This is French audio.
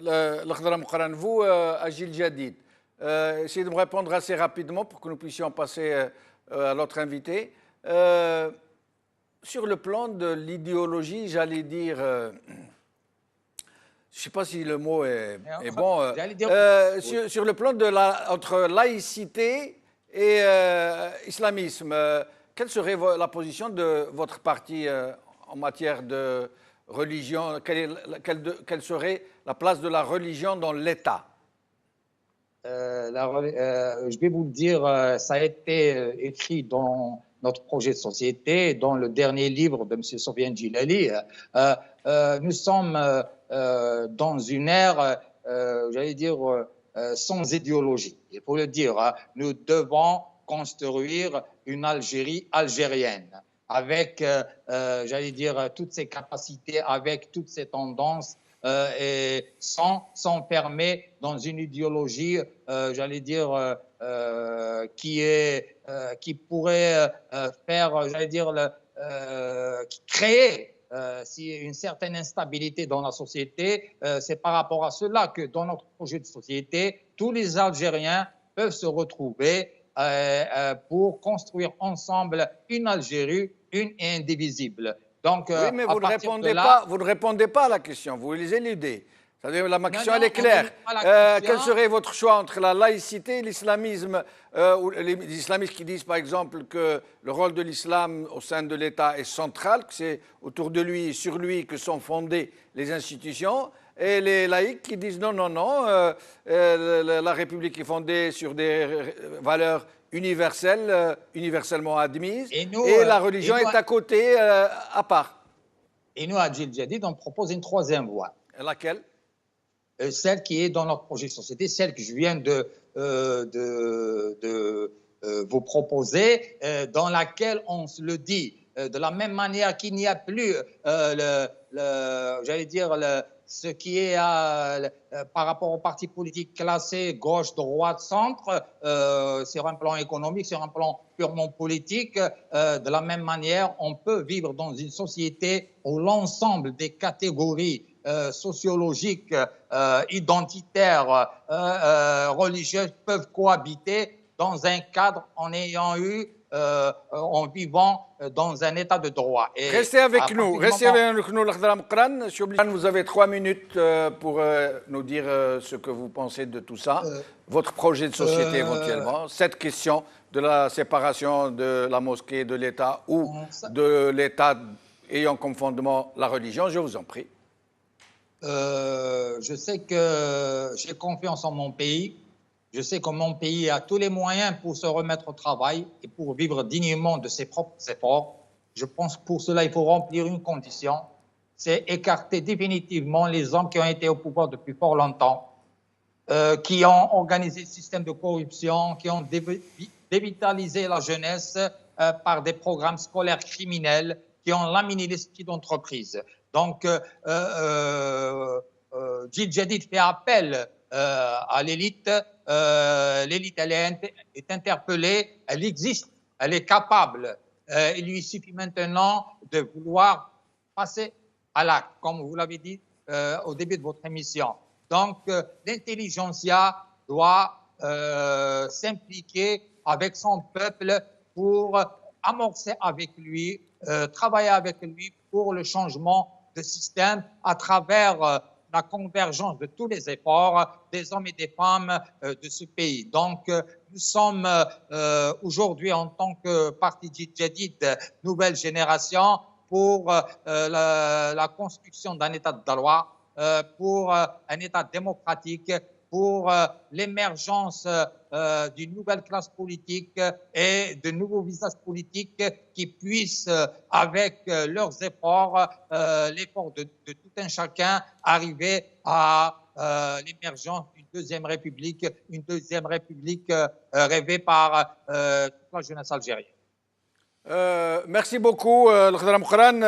l'Akhdara Mouqran, vous, Agile Jadid, essayez de me répondre assez rapidement pour que nous puissions passer à l'autre invité. Sur le plan de l'idéologie, j'allais dire, je ne sais pas si le mot est bon, sur le plan de entre laïcité et islamisme, quelle serait la position de votre parti en matière de religion? Quelle serait la place de la religion dans l'État? Je vais vous le dire, ça a été écrit dans notre projet de société, dans le dernier livre de M. Sofiane Djilali. Nous sommes dans une ère, j'allais dire, sans idéologie. Il faut le dire, nous devons construire une Algérie algérienne avec, j'allais dire, toutes ses capacités, avec toutes ses tendances, et sans s'enfermer dans une idéologie, j'allais dire, qui pourrait faire, j'allais dire, créer une certaine instabilité dans la société. C'est par rapport à cela que dans notre projet de société, tous les Algériens peuvent se retrouver pour construire ensemble une Algérie, une et indivisible. Donc, oui, mais vous ne répondez pas à la question, vous les éludez. Ma question, elle est claire. Quel serait votre choix entre la laïcité et l'islamisme, ou les islamistes qui disent par exemple que le rôle de l'islam au sein de l'État est central, que c'est autour de lui et sur lui que sont fondées les institutions, et les laïcs qui disent non, non, non, la République est fondée sur des valeurs universelles, universellement admises, et la religion est à côté, à part. Et nous, à Agile Jadid, on propose une troisième voie. Laquelle? Celle qui est dans notre projet de société, celle que je viens de vous proposer, dans laquelle on se le dit, de la même manière qu'il n'y a plus, j'allais dire, ce qui est par rapport aux partis politiques classés gauche, droite, centre, sur un plan économique, sur un plan purement politique. De la même manière, on peut vivre dans une société où l'ensemble des catégories sociologiques, identitaires, religieuses peuvent cohabiter dans un cadre en ayant eu, en vivant dans un état de droit. Et restez avec nous, l'Akhdara Mouqran. Vous avez 3 minutes pour nous dire ce que vous pensez de tout ça, votre projet de société éventuellement, cette question de la séparation de la mosquée de l'État ou de l'État ayant comme fondement la religion. Je vous en prie. Je sais que j'ai confiance en mon pays. Je sais que mon pays a tous les moyens pour se remettre au travail et pour vivre dignement de ses propres efforts. Je pense que pour cela, il faut remplir une condition, c'est écarter définitivement les hommes qui ont été au pouvoir depuis fort longtemps, qui ont organisé le système de corruption, qui ont dévitalisé la jeunesse par des programmes scolaires criminels, qui ont laminé l'esprit d'entreprise. Donc, Agile Jadid fait appel à l'élite. L'élite, elle est interpellée, elle existe, elle est capable. Il lui suffit maintenant de vouloir passer à l'acte, comme vous l'avez dit au début de votre émission. Donc, l'intelligentsia doit s'impliquer avec son peuple pour amorcer avec lui, travailler avec lui pour le changement de système à travers la convergence de tous les efforts des hommes et des femmes de ce pays. Donc, nous sommes aujourd'hui en tant que parti Jadid, nouvelle génération, pour la construction d'un État de droit, pour un État démocratique, pour l'émergence d'une nouvelle classe politique et de nouveaux visages politiques qui puissent, avec leurs efforts, l'effort de tout un chacun, arriver à l'émergence d'une deuxième république rêvée par toute la jeunesse algérienne. Merci beaucoup, l'Akhdara Mouqran.